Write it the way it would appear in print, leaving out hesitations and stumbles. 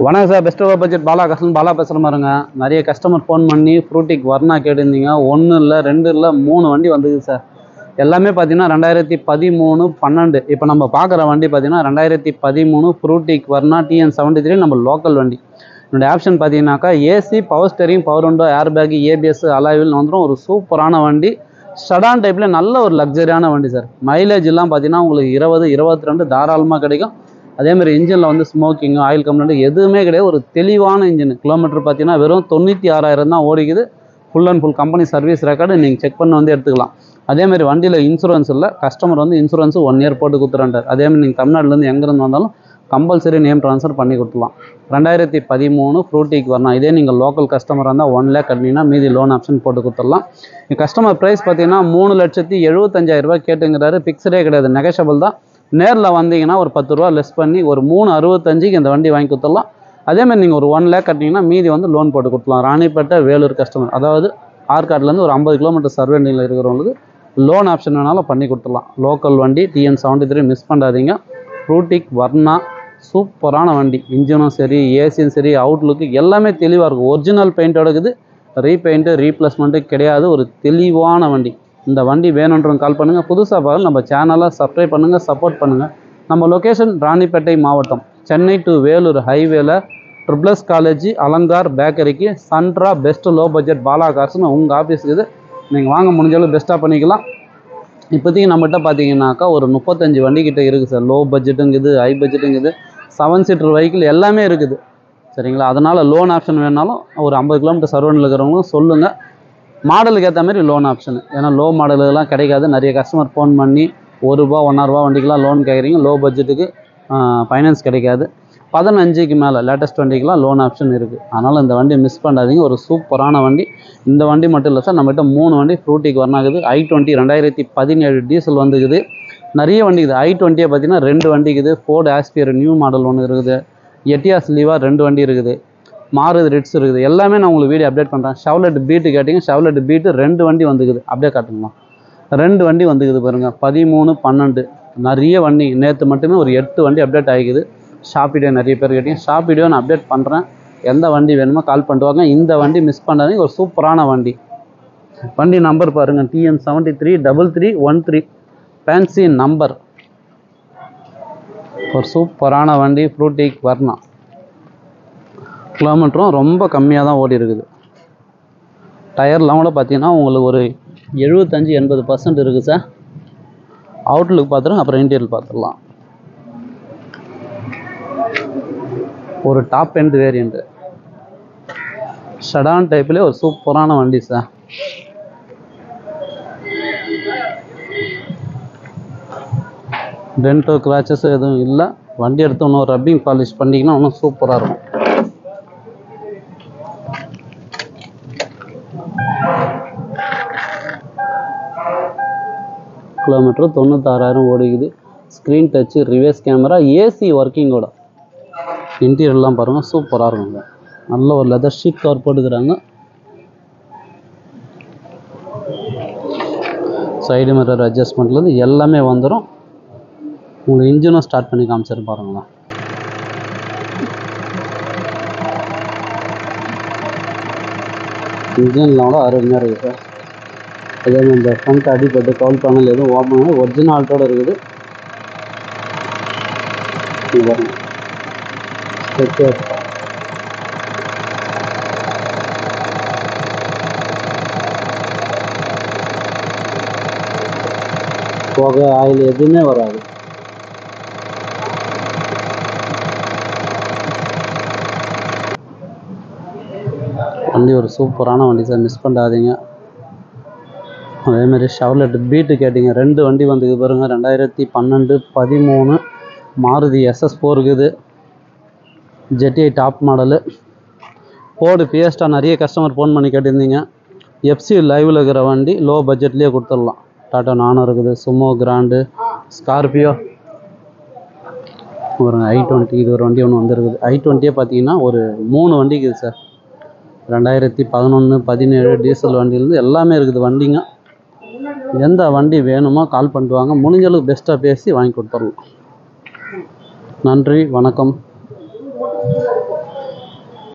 வணக்கம் sir. Best low budget Bala Bala பேசுகிற மாதிரிங்க. நிறைய கஸ்டமர் ஃபோன் பண்ணி ஃப்ரூட்டிக் வர்ணா கேட்டிருந்தீங்க. 1 இல்லை 2 இல்லை 3 வண்டி வந்தது சார். எல்லாமே பார்த்தீங்கன்னா 2013 12. இப்போ நம்ம பார்க்குற வண்டி பார்த்தீங்கன்னா 2013 ஃப்ரூட்டிக் வர்ணா TN73 நம்ம லோக்கல் வண்டி. என்னுடைய ஆப்ஷன் பார்த்தீங்கன்னாக்கா AC, power steering, power window, air bag, ABS, alloy wheel வந்துடும். ஒரு சூப்பரான வண்டி, சடான் டைப்பில் நல்ல ஒரு லக்ஸரியான வண்டி சார். மைலேஜ் எல்லாம் பார்த்தீங்கன்னா உங்களுக்கு 20, 22 தாராளமாக கிடைக்கும். அதேமாதிரி இன்ஜினில் வந்து ஸ்மோக்கிங், ஆயில் கம்ப்ளைண்ட் எதுவுமே கிடையாது. ஒரு தெளிவான இன்ஜின். கிலோமீட்டர் பார்த்தீங்கன்னா வெறும் 96,000 தான் ஓடிக்குது. Full and full company service record நீங்கள் செக் பண்ணி வந்து எடுத்துக்கலாம். அதேமாதிரி வண்டியில் இன்சூரன்ஸ் இல்லை. கஸ்டமர் வந்து இன்சூரன்ஸ் 1 இயர் போட்டு கொடுத்துறாண்டார். அதேமாதிரி நீங்கள் தமிழ்நாட்டிலேருந்து எங்கேருந்து வந்தாலும் கம்பல்சரி நேம் ட்ரான்ஸ்ஃபர் பண்ணி கொடுத்துலாம். 2013 ஃப்ரூட்டிக் வர்ணா. இதே நீங்கள் லோக்கல் கஸ்டமராக இருந்தால் 1 lakh கட்டினீங்கன்னா மீதி லோன் ஆப்ஷன் போட்டு கொடுத்துடலாம். கஸ்டமர் ப்ரைஸ் பார்த்தீங்கன்னா 3,75,000 கேட்டுங்கிறாரு. ஃபிக்ஸடே கிடையாது, நெகஷபிள் தான். நேரில் வந்தீங்கன்னா ஒரு 10 ரூபா லெஸ் பண்ணி ஒரு 3,65க்கு இந்த வண்டி வாங்கி கொடுத்துடலாம். அதேமாதிரி நீங்கள் ஒரு 1 lakh கட்டினீங்கன்னா மீதி வந்து லோன் போட்டு கொடுத்துலாம். ராணிப்பேட்டை, வேலூர் கஸ்டமர், அதாவது ஆற்காட்லேருந்து ஒரு 50 கிலோமீட்டர் சர்வேண்டிங்கில் இருக்கிறவங்களுக்கு லோன் ஆப்ஷன் வேணாலும் பண்ணி கொடுத்துடலாம். லோக்கல் வண்டி TN73 மிஸ் பண்ணாதீங்க. ஃப்ரூட்டிக் வர்ணா சூப்பரான வண்டி. இன்ஜினும் சரி, ஏசியும் சரி, அவுட்லுக்கு எல்லாமே தெளிவாக இருக்கும். ஒரிஜினல் பெயிண்டோட இருக்குது. ரீபெயிண்ட்டு, ரீப்ளேஸ்மெண்ட்டு கிடையாது. ஒரு தெளிவான வண்டி. இந்த வண்டி வேணுன்றவங்க கால் பண்ணுங்கள். புதுசாக பார்த்து நம்ம சேனலை சப்ஸ்கிரைப் பண்ணுங்கள், சப்போர்ட் பண்ணுங்கள். நம்ம லொக்கேஷன் ராணிப்பேட்டை மாவட்டம், சென்னை டு வேலூர் ஹைவேல ட்ரிபிள்எஸ் காலேஜ், அலங்கார் பேக்கரிக்கு சன்ட்ரா பெஸ்ட் லோ பட்ஜெட் பாலா கார்ஸ்னு உங்கள் ஆஃபீஸுக்கு இது. நீங்கள் வாங்க முடிஞ்சாலும் பெஸ்ட்டாக பண்ணிக்கலாம். இப்போதைக்கு நம்மகிட்ட பார்த்தீங்கன்னாக்கா ஒரு 35 வண்டிக்கிட்ட இருக்குது சார். லோ பட்ஜெட்டுங்குது, ஹை பட்ஜெட்டுங்குது, 7 சீட்டர் வெஹிக்கிள் எல்லாமே இருக்குது. சரிங்களா? அதனால் லோன் ஆப்ஷன் வேணாலும் ஒரு 50 கிலோமீட்டர் சர்வனில் இருக்கிறவங்களும் சொல்லுங்கள். மாடலுக்கு ஏற்ற மாதிரி லோன் ஆப்ஷன். ஏன்னா லோ மாடலுக்கெல்லாம் கிடைக்காது. நிறைய கஸ்டமர் ஃபோன் பண்ணி ₹1, ₹1.5 வண்டிக்கெலாம் லோன் கேட்குறீங்க. லோ பட்ஜெட்டுக்கு ஃபைனான்ஸ் கிடைக்காது. 15க்கு மேலே லேட்டஸ்ட் வண்டிக்கெலாம் லோன் ஆப்ஷன் இருக்குது. அதனால் இந்த வண்டி மிஸ் பண்ணாதீங்க. ஒரு சூப்பரான வண்டி. இந்த வண்டி மட்டும் இல்லை சார், நம்மகிட்ட 3 வண்டி ஃப்ரூட்டிக் வர்ணாக்குது. i20 2017 diesel வந்துக்குது. நிறைய வண்டிக்குது. i20 பார்த்தீங்கன்னா 2 வண்டிக்குது. ஃபோர்டு ஆஸ்பியர் நியூ மாடல் ஒன்று இருக்குது. எட்டியாஸ் லீவா 2 வண்டி இருக்குது. மாருதி ரிட்ஸ் இருக்குது. எல்லாமே நான் உங்களுக்கு வீடியோ அப்டேட் பண்ணுறேன். ஷெவ்லெட் பீட்டு கேட்டிங்க. ஷெவ்லெட் பீட்டு 2 வண்டி வந்துக்குது. அப்படியே காட்டுங்களா? 2 வண்டி வந்துக்குது பாருங்கள். 13, 12 நிறைய வண்டி. நேற்று மட்டுமே ஒரு 8 வண்டி அப்டேட் ஆகிக்குது. ஷாப் வீடியோ நிறைய பேர் கேட்டிங்க. ஷாப் வீடியோ நான் அப்டேட் பண்ணுறேன். எந்த வண்டி வேணுமோ கால் பண்ணிட்டு வாங்க. இந்த வண்டி மிஸ் பண்ணாதீங்க. ஒரு சூப்பரான வண்டி. வண்டி நம்பர் பாருங்கள், TN733313 ஃபேன்சி நம்பர். ஒரு சூப்பரான வண்டி ஃப்ரூட்டிக் வர்ணா. கிலோமீட்டரும் ரொம்ப கம்மியாக தான் ஓடி இருக்குது. டயர்லாம் கூட பார்த்தீங்கன்னா உங்களுக்கு ஒரு 75-80% இருக்குது சார். அவுட்லுக் பார்த்துருங்க, அப்புறம் இன்டீரியர் பார்த்துடலாம். ஒரு டாப் எண்ட் வேரியண்ட்டு, ஷடான் டைப்லேயே ஒரு சூப்பரான வண்டி சார். டென்டோ கிராச்சஸ் எதுவும் இல்லை. வண்டி எடுத்து இன்னும் ரப்பிங் பாலிஷ் பண்ணிங்கன்னா இன்னும் சூப்பராக இருக்கும். கிலோமீட்டர் 96,000 ஓடிக்குது. Screen touch, reverse camera, AC ஒர்க்கிங்கோட. இன்டீரியர்லாம் பாருங்கள், சூப்பராக இருக்குங்க. நல்ல ஒரு லெதர் ஷீட் கவர் போட்டுக்கிறாங்க. சைடு மிரர் அட்ஜஸ்ட்மெண்ட்லேருந்து எல்லாமே வந்துடும். உங்களுக்கு இன்ஜினும் ஸ்டார்ட் பண்ணி காமிச்சிரு பாருங்களா. இன்ஜின்லாம் கூட அருமையாக இருக்குது சார். அதே மாதிரி இந்த ஃப்ரண்ட் அடிப்பட்டு கவுல் பேனல் எதுவும் ஓப்பன் ஒரிஜினல் ஆல்ட்டோடு இருக்குது. புகை, ஆயில் எதுவுமே வராது. வண்டி ஒரு சூப்பரான வண்டி சார், மிஸ் பண்ணாதீங்க. அதேமாதிரி ஷெவ்லெட் பீட்டு கேட்டிங்க. 2 வண்டி வந்துக்கு பாருங்கள். 2012, 13 மாருதி SS4 இருக்குது. ஜெட்டிஐ டாப் மாடலு. ஃபோர்டு ஃபியஸ்டா நிறைய கஸ்டமர் ஃபோன் பண்ணி கேட்டிருந்தீங்க. FC லைவில் இருக்கிற வண்டி லோ பட்ஜெட்லேயே கொடுத்துடலாம். டாட்டா நானோ இருக்குது. சுமோ கிராண்டு, ஸ்கார்பியோ ஒரு i20. இது ஒரு வண்டி ஒன்று வந்துருக்குது. i20 பார்த்தீங்கன்னா ஒரு 3 வண்டி இருக்குது சார். 2011, 17 டீசல் வண்டியிலேருந்து எல்லாமே இருக்குது வண்டிங்க. எந்த வண்டி வேணுமோ கால் பண்ணிட்டு வாங்க. முடிஞ்ச அளவுக்கு பெஸ்ட்டாக பேசி வாங்கி கொடுத்துடலாம். நன்றி, வணக்கம்.